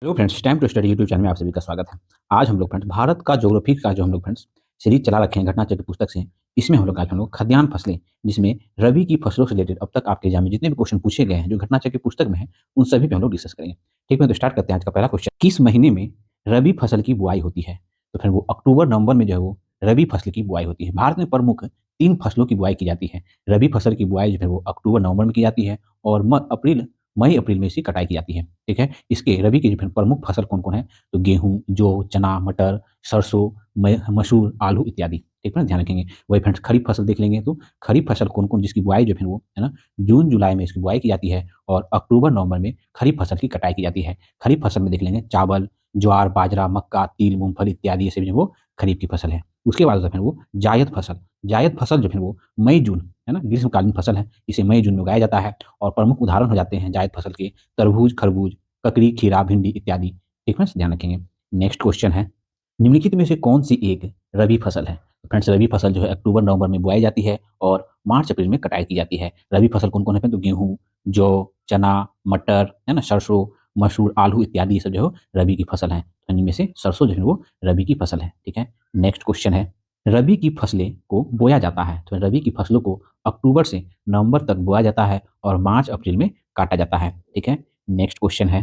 Hello friends, time to study YouTube channel में आप सभी का स्वागत है। आज हम लोग फ्रेंड्स भारत का ज्योग्राफी का जो हम लोग फ्रेंड्स सीरीज चला रखे हैं घटना चक्र पुस्तक से, इसमें हम लोग खाद्यान्न फसलें, जिसमें रबी की फसलों से रिलेटेड अब तक आपके एग्जाम में जितने भी क्वेश्चन पूछे गए हैं जो घटना चक्र पुस्तक में है, उन सभी पे हम लोग डिस्कस करेंगे। ठीक है, तो स्टार्ट करते हैं। आज का पहला क्वेश्चन, किस महीने में रबी फसल की बुआई होती है? तो फिर वो अक्टूबर नवंबर में जो है वो रबी फसल की बुआई होती है। भारत में प्रमुख 3 फसलों की बुआई की जाती है। रबी फसल की बुआई जो है वो अक्टूबर नवंबर में की जाती है और मई अप्रैल में इसकी कटाई की जाती है। ठीक है, इसके रबी की जो प्रमुख फसल कौन कौन है? तो गेहूं, जौ, चना, मटर, सरसों, मसूर, आलू इत्यादि। ठीक है ना, ध्यान रखेंगे। वही फ्रेंड्स खरीफ फसल देख लेंगे, तो खरीफ फसल कौन कौन जिसकी बुआई जो है वो है ना जून जुलाई में इसकी बुआई की जाती है और अक्टूबर नवंबर में खरीफ फसल की कटाई की जाती है। खरीफ फसल में देख लेंगे चावल, ज्वार, बाजरा, मक्का, तिल, मूंगफली इत्यादि, ये सभी जो वो खरीफ की फसल है। उसके बाद फिर वो जायद फसल जो फिर वो मई जून है ना ग्रीष्मकालीन फसल है, इसे मई जून में उगाया जाता है और प्रमुख उदाहरण हो जाते हैं जायद फसल के तरबूज, खरबूज, ककड़ी, खीरा, भिंडी इत्यादि। ठीक है, ध्यान रखेंगे। नेक्स्ट क्वेश्चन है, निम्नलिखित में से कौन सी एक रबी फसल है? फ्रेंड्स रबी फसल जो है अक्टूबर नवंबर में बुआई जाती है और मार्च अप्रैल में कटाई की जाती है। रबी फसल कौन कौन है? तो गेहूं, जौ, चना, मटर है ना, सरसों, मसूर, आलू इत्यादि, ये सब जो है रबी की फसल है। तो इनमें से सरसों जो है वो रबी की फसल है। ठीक है, नेक्स्ट क्वेश्चन है, रबी की फसलें को बोया जाता है। तो रबी की फसलों को अक्टूबर से नवंबर तक बोया जाता है और मार्च अप्रैल में काटा जाता है। ठीक है, नेक्स्ट क्वेश्चन है,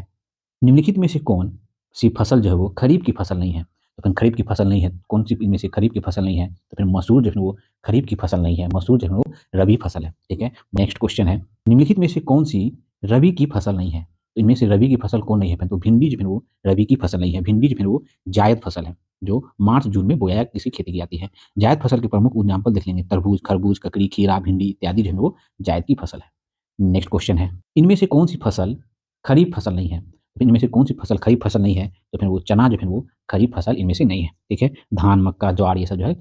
निम्नलिखित में से कौन सी फसल जो है वो खरीफ की फसल नहीं है? तो फिर खरीफ की फसल नहीं है, कौन सी इनमें से खरीफ की फसल नहीं है? तो फिर मसूर जो है वो खरीफ की फसल नहीं है, मसूर जो है वो रबी फसल है। ठीक है, नेक्स्ट क्वेश्चन है, निम्नलिखित में से कौन सी रबी की फसल नहीं है? तो इनमें से रबी की फसल कौन नहीं है? तो भिंडी जो है वो रबी की फसल नहीं है। भिंडी जो है वो जायद फसल है, जो मार्च जून में बोया किसी खेती की जाती है। जायद फसल के प्रमुख एग्जाम्पल देख लेंगे, तरबूज, खरबूज, ककड़ी, खीरा, भिंडी इत्यादि जो है वो जायद की फसल है। नेक्स्ट क्वेश्चन है, इनमें से कौन सी फसल खरीफ फसल नहीं है? तो इनमें से कौन सी फसल खरीफ फसल नहीं है? तो फिर वो चना जो है वो खरीफ फसल इनमें से नहीं है। ठीक है, धान, मक्का, ज्वार, ये सब जो है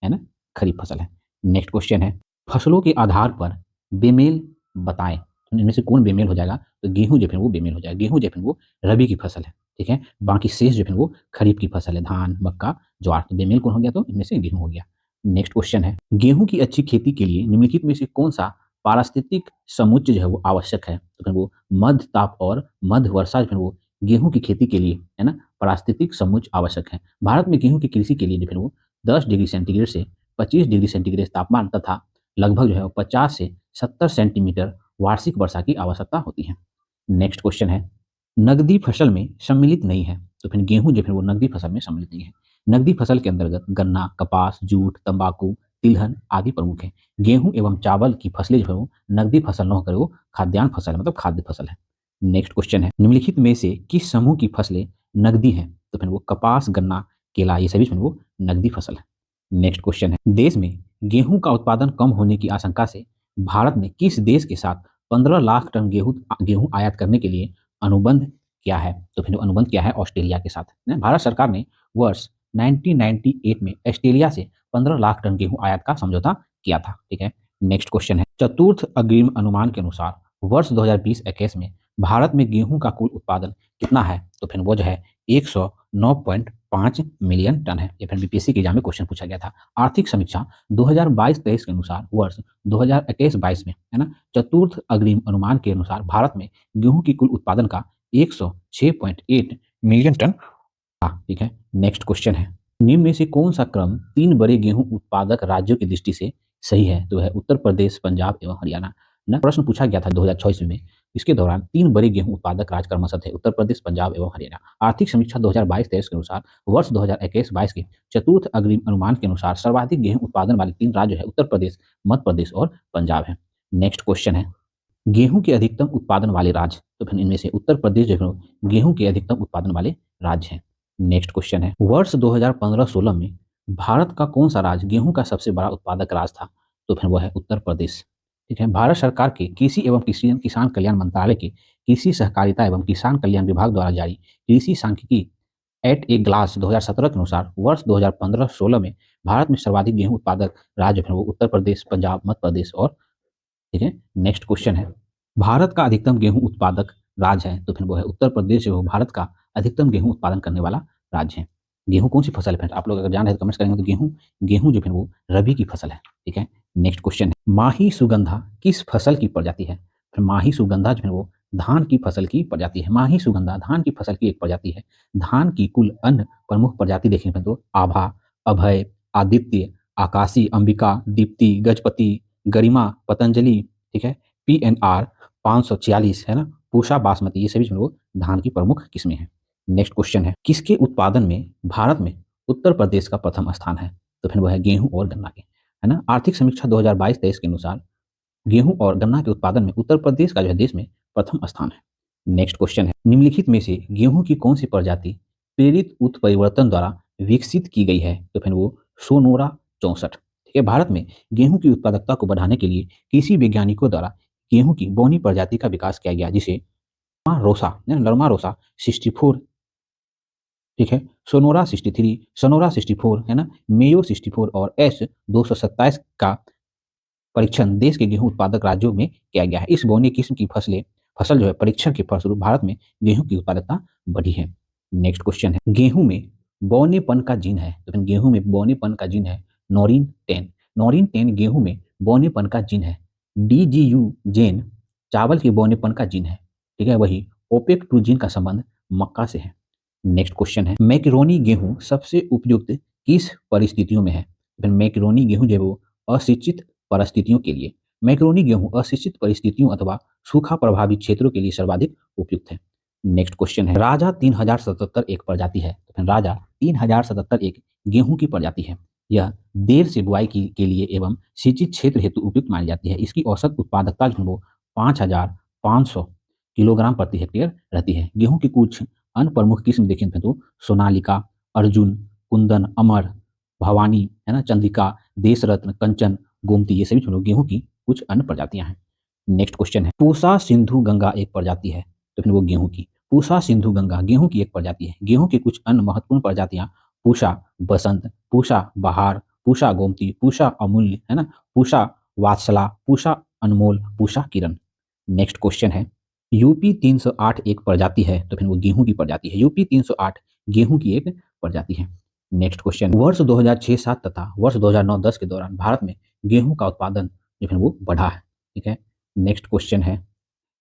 ना खरीफ फसल है। नेक्स्ट क्वेश्चन है, फसलों के आधार पर बेमेल बताएं। तो इनमें से कौन बेमेल हो जाएगा? तो गेहूं जो है वो बेमेल हो जाएगा। गेहूं जो है वो रबी की फसल है। ठीक है, बाकी शेष जो है वो खरीफ की फसल है, धान, मक्का, ज्वार। तो बेमेल कौन हो गया? तो इनमें से गेहूं हो गया। नेक्स्ट क्वेश्चन है, गेहूं की अच्छी खेती के लिए निम्नलिखित में से कौन सा पारिस्थितिक समुच्चय जो है वो आवश्यक है? तो फिर वो मध्य ताप और मध्य वर्षा जो है वो गेहूं की खेती के लिए है ना पारिस्थितिक समुच्चय आवश्यक है। भारत में गेहूं की कृषि के लिए जो फिर वो 10 डिग्री सेंटीग्रेड से 25 डिग्री सेंटीग्रेड तापमान तथा लगभग जो है 50 से 70 सेंटीमीटर वार्षिक वर्षा की आवश्यकता होती है। नेक्स्ट क्वेश्चन है, नकदी फसल में सम्मिलित नहीं है। तो फिर गेहूं जो फिर वो नकदी फसल में सम्मिलित नहीं है। नकदी फसल के अंतर्गत गन्ना, कपास, जूट, तंबाकू, तिलहन आदि प्रमुख है। गेहूं एवं चावल की फसलें जो है वो नकदी फसल न होकर वो खाद्यान्न फसल है, मतलब खाद्य फसल है। नेक्स्ट क्वेश्चन है, निम्नलिखित में से किस समूह की फसलें नकदी हैं? तो फिर वो कपास, गन्ना, केला, ये सभी जो है वो नकदी फसल है। नेक्स्ट क्वेश्चन है, देश में गेहूं का उत्पादन कम होने की आशंका से भारत ने किस देश के साथ 15 लाख टन गेहूं आयात करने के लिए अनुबंध किया है? तो फिर अनुबंध किया है ऑस्ट्रेलिया के साथ। भारत सरकार ने वर्ष 1998 में ऑस्ट्रेलिया से 15 लाख टन गेहूं आयात का समझौता किया था। ठीक है, नेक्स्ट क्वेश्चन है, चतुर्थ अग्रिम अनुमान के अनुसार वर्ष 2020-21 में भारत में गेहूं का कुल उत्पादन कितना है? तो फिर वो जो है 109.5 मिलियन टन है। ये फिर बीपीएससी के एग्जाम में क्वेश्चन पूछा गया था। आर्थिक समीक्षा 2022-23 के अनुसार वर्ष 2021-22 में है ना चतुर्थ अग्रिम अनुमान के अनुसार भारत में गेहूं की कुल उत्पादन का 106.8 मिलियन टन। ठीक है, नेक्स्ट क्वेश्चन है, निम्न में से कौन सा क्रम 3 बड़े गेहूं उत्पादक राज्यों की दृष्टि से सही है? तो है उत्तर प्रदेश, पंजाब एवं हरियाणा। ना प्रश्न पूछा गया था 2024 में। इसके दौरान 3 बड़े गेहूं उत्पादक राज्य क्रमशः थे उत्तर प्रदेश, पंजाब एवं हरियाणा। आर्थिक समीक्षा 2022-23 के अनुसार वर्ष 2021-22 के चतुर्थ अग्रिम अनुमान के अनुसार सर्वाधिक गेहूं उत्पादन वाले 3 राज्य है उत्तर प्रदेश, मध्य प्रदेश और पंजाब है। नेक्स्ट क्वेश्चन है, गेहूं के अधिकतम उत्पादन वाले राज्य। तो फिर इनमें से उत्तर प्रदेश जो है गेहूं के अधिकतम उत्पादन वाले राज्य हैं। नेक्स्ट क्वेश्चन है, वर्ष 2015-16 में भारत का कौन सा राज्य गेहूं का सबसे बड़ा उत्पादक राज्य था? तो फिर वह है उत्तर प्रदेश। ठीक है, भारत सरकार के कृषि एवं किसान कल्याण मंत्रालय के कृषि सहकारिता एवं किसान कल्याण विभाग द्वारा जारी कृषि सांख्यिकी एट ए ग्लास 2017 के अनुसार वर्ष 2015-16 में भारत में सर्वाधिक गेहूं उत्पादक राज्य है वो उत्तर प्रदेश, पंजाब, मध्य प्रदेश और। ठीक है, नेक्स्ट क्वेश्चन है, भारत का अधिकतम गेहूं उत्पादक राज्य है? तो फिर वो है उत्तर प्रदेश जो भारत का अधिकतम गेहूं उत्पादन करने वाला राज्य है। गेहूं कौन सी फसल है? आप लोग अगर जान रहे तो कमेंट्स करेंगे। तो गेहूं गेहूं जो है वो रबी की फसल है। ठीक है, नेक्स्ट क्वेश्चन है, माही सुगंधा किस फसल की प्रजाति है? फिर माही सुगंधा जो है वो धान की फसल की प्रजाति है। माही सुगंधा धान की फसल की एक प्रजाति है। धान की कुल अन्य प्रमुख प्रजाति देखें तो आभा, अभय, आदित्य, आकाशी, अंबिका, दीप्ति, गजपति, गरिमा, पतंजलि, ठीक है, PNR 546 है ना, पूषा, बासमती, ये सभी जो है वो धान की प्रमुख किस्में हैं। नेक्स्ट क्वेश्चन है, किसके उत्पादन में भारत में उत्तर प्रदेश का प्रथम स्थान है? तो फिर वो है गेहूं और गन्ना के, है ना। आर्थिक समीक्षा 2022-23 के अनुसार गेहूं और गन्ना के उत्पादन में उत्तर प्रदेश का जो है देश में प्रथम स्थान है। नेक्स्ट क्वेश्चन है, निम्नलिखित में से गेहूं की कौन सी प्रजाति प्रेरित उत्परिवर्तन द्वारा विकसित की गई है? तो फिर वो सोनोरा 64, ठीक है। भारत में गेहूं की उत्पादकता को बढ़ाने के लिए कृषि वैज्ञानिकों द्वारा गेहूं की बौनी प्रजाति का विकास किया गया, जिसे रोसा लर्मा रोसा 64, ठीक है, सोनोरा 63, सोनोरा 64 है ना, मेयो 64 और S 227 का परीक्षण देश के गेहूं उत्पादक राज्यों में किया गया है। इस बौने किस्म की फसल जो है परीक्षण के फलस्वरूप भारत में गेहूं की उत्पादकता बढ़ी है। नेक्स्ट क्वेश्चन है, गेहूं में बौनेपन का जीन है? तो गेहूं में बौनेपन का जीन है नॉरिन 10। नॉरिन 10 गेहूं में बौनेपन का जीन है। DGU जेन चावल के बौनेपन का जीन है, ठीक है। वही ओपेक 2 जीन का संबंध मक्का से है। नेक्स्ट क्वेश्चन है, मैक्रोनी गेहूं सबसे उपयुक्त किस परिस्थितियों में है? मैक्रोनी गेहूं जो है वो अशिक्षित परिस्थितियों के लिए, मैक्रोनी गेहूं अशिक्षित परिस्थितियों अथवा सूखा प्रभावित क्षेत्रों के लिए सर्वाधिक उपयुक्त है। नेक्स्ट क्वेश्चन है, राजा 3077 एक प्रजाति है। तो फिर राजा 3077 एक गेहूं की प्रजाति है। यह देर से बुआई के लिए एवं सिंचित क्षेत्र हेतु उपयुक्त मानी जाती है। इसकी औसत उत्पादकता जो है वो 5500 किलोग्राम प्रति हेक्टेयर रहती है। गेहूं की कुछ अन्य प्रमुख किस्म देखें तो सोनालिका, अर्जुन, कुंदन, अमर, भवानी, है ना, चंद्रिका, देश रत्न, कंचन, गोमती, ये सभी गेहूं की कुछ अन्य प्रजातियां हैं। नेक्स्ट क्वेश्चन है, पूसा सिंधु गंगा एक प्रजाति है। तो फिर वो गेहूं की पूसा सिंधु गंगा गेहूं की एक प्रजाति है। गेहूं की कुछ अन्य महत्वपूर्ण प्रजातियां पूषा बसंत, पूषा बहार, पूषा गोमती, पूषा अमूल्य, है ना, पूषा वात्सला, पूषा अनमोल, पूषा किरण। नेक्स्ट क्वेश्चन है, यूपी 308 एक प्रजाति है। तो फिर वो गेहूं की प्रजाति है। यूपी 308 गेहूं की एक प्रजाति है। नेक्स्ट क्वेश्चन, वर्ष 2006-07 तथा वर्ष 2009-10 के दौरान भारत में गेहूं का उत्पादन जो है वो बढ़ा है, ठीक है। नेक्स्ट क्वेश्चन है,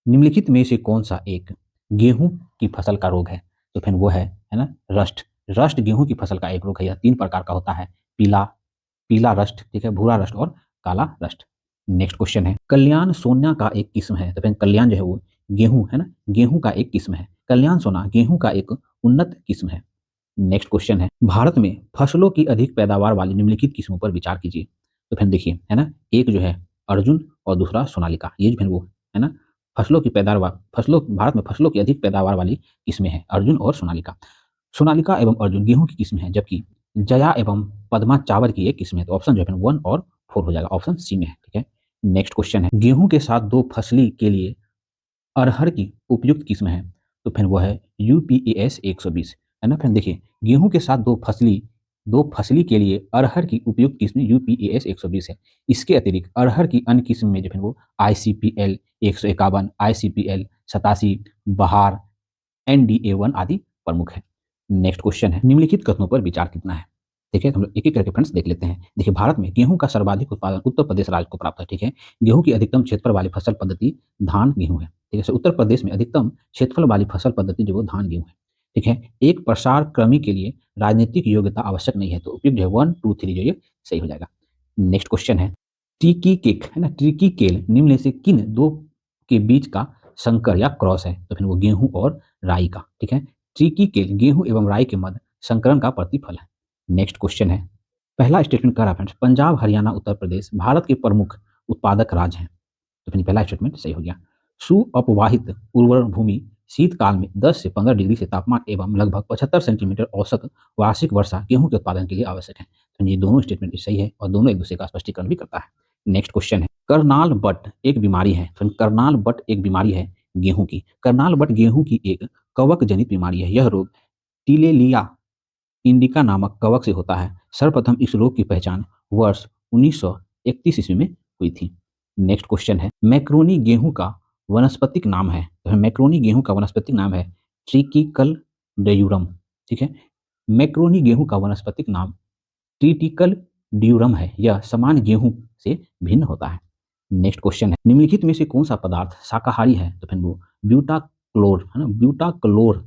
निम्नलिखित में से कौन सा एक गेहूं की फसल का रोग है? तो फिर वो है ना, रस्ट। रस्ट गेहूं की फसल का एक रोग है। यह 3 प्रकार का होता है, पीला पीला रस्ट, ठीक है, भूरा रस्ट और काला रस्ट। नेक्स्ट क्वेश्चन है, कल्याण सोना का एक किस्म है। तो फिर कल्याण जो है वो गेहूं, है ना, गेहूं का एक किस्म है। कल्याण सोना गेहूं का एक उन्नत किस्म है। नेक्स्ट क्वेश्चन है, भारत में फसलों की अधिक पैदावार वाली निम्नलिखित किस्मों पर विचार कीजिए। तो फिर देखिए, है ना, एक जो है अर्जुन और दूसरा सोनालिका, ये जो है वो, है ना, फसलों भारत में फसलों की अधिक पैदावार वाली किस्में हैं, अर्जुन और सोनालिका। सोनालिका एवं अर्जुन गेहूं की किस्म है, जबकि जया एवं पद्मा चावल की एक किस्म है। तो ऑप्शन जो है 1 और 4 हो जाएगा, ऑप्शन सी में है, ठीक है। नेक्स्ट क्वेश्चन है, गेहूं के साथ दो फसली के लिए अरहर की उपयुक्त किस्म है। तो फिर वो है UPAS 120, है ना। फिर देखिए, गेहूं के साथ दो फसली के लिए अरहर की उपयुक्त किस्म UPAS 120 है। इसके अतिरिक्त अरहर की अन्य किस्म में जो है वो ICPL 151, ICPL 87, बहार, NDA1 आदि प्रमुख है। नेक्स्ट क्वेश्चन है, निम्नलिखित कथनों पर विचार कितना है? देखिए, हम लोग एक एक करके फ्रेंड्स देख लेते हैं। देखिए, भारत में गेहूं का सर्वाधिक उत्पादन उत्तर प्रदेश राज्य को प्राप्त है, ठीक है। गेहूं की अधिकतम क्षेत्रफल वाली फसल पद्धति धान गेहूं है, ठीक है। उत्तर प्रदेश में अधिकतम क्षेत्रफल वाली फसल पद्धति जो वो धान गेहूं है, ठीक है। एक प्रसार क्रमी के लिए राजनीतिक योग्यता आवश्यक नहीं है। तो उपयुक्त जो है 1, 2, 3 जो ये सही हो जाएगा। नेक्स्ट क्वेश्चन है, ट्रिकी केक, है ना, ट्रिकी केल निम्न में से किन दो के बीच का संकर या क्रॉस है? तो फिर वो गेहूं और राई का, ठीक है। ट्रिकी केल गेहूं एवं राई के मध्य संकरण का प्रतिफल है। नेक्स्ट क्वेश्चन है, पहला स्टेटमेंट कह रहा है फ्रेंड्स, पंजाब, हरियाणा, उत्तर प्रदेश भारत के प्रमुख उत्पादक राज्य हैं। तो फिर पहला स्टेटमेंट सही हो गया। सुअपवाहित उर्वर भूमि शीतकाल में 10 से 15 डिग्री से तापमान एवं लगभग 75 सेंटीमीटर औसत वार्षिक वर्षा गेहूं के उत्पादन के लिए आवश्यक है। तो ये दोनों स्टेटमेंट सही है और दोनों एक दूसरे का स्पष्टीकरण भी करता है। नेक्स्ट क्वेश्चन है, करनाल बट एक बीमारी है। तो करनाल बट एक बीमारी है गेहूं की। करनाल बट गेहूं की एक कवक जनित बीमारी है। यह रोग टिलेलिया इंडिका नामक कवक से होता है। सर्वप्रथम इस रोग की पहचान वर्ष 1931 ईस्वी में हुई थी। नेक्स्ट क्वेश्चन है, मैक्रोनी गेहूं का वनस्पतिक नाम है। तो मैक्रोनी गेहूं का वनस्पतिक नाम है ट्रिटिकल ड्यूरम, ठीक है। मैक्रोनी गेहूं का वनस्पतिक नाम ट्रिटिकल ड्यूरम है। यह सामान्य गेहूं से भिन्न होता है। नेक्स्ट क्वेश्चन है, निम्नलिखित में से कौन सा पदार्थ शाकाहारी है? तो फिर वो ब्यूटाक्लोर है ना, ब्यूटाक्लोर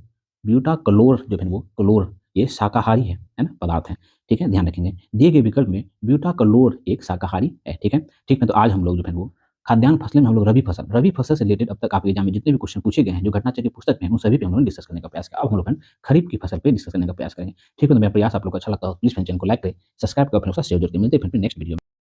जो है वो क्लोर ये शाकाहारी है ना, पदार्थ है। ठीक है, ध्यान रखेंगे दिए गए विकल्प में ब्यूटाक्लोर एक शाकाहारी है। ठीक है, ठीक है, तो आज हम लोग जो है वो खाद्यान्न फसलें में हम लोग रबी फसल से रिलेटेड अब तक आपके एग्जाम में जितने भी क्वेश्चन पूछे गए हैं जो घटनाचक्र की पुस्तक में हैं, उन सभी पे हम लोग डिस्कस करने का प्रयास किया। अब हम लोग खरीफ की फसल पे डिस्कस करने का प्रयास करेंगे। ठीक है, तो मेरा प्रयास आप लोग को अच्छा लगता हो प्लीज चैनल को लाइक करें, सब्सक्राइब करें, अपने साथ शेयर जरूर करें। मिलते हैं फिर नेक्स्ट वीडियो में।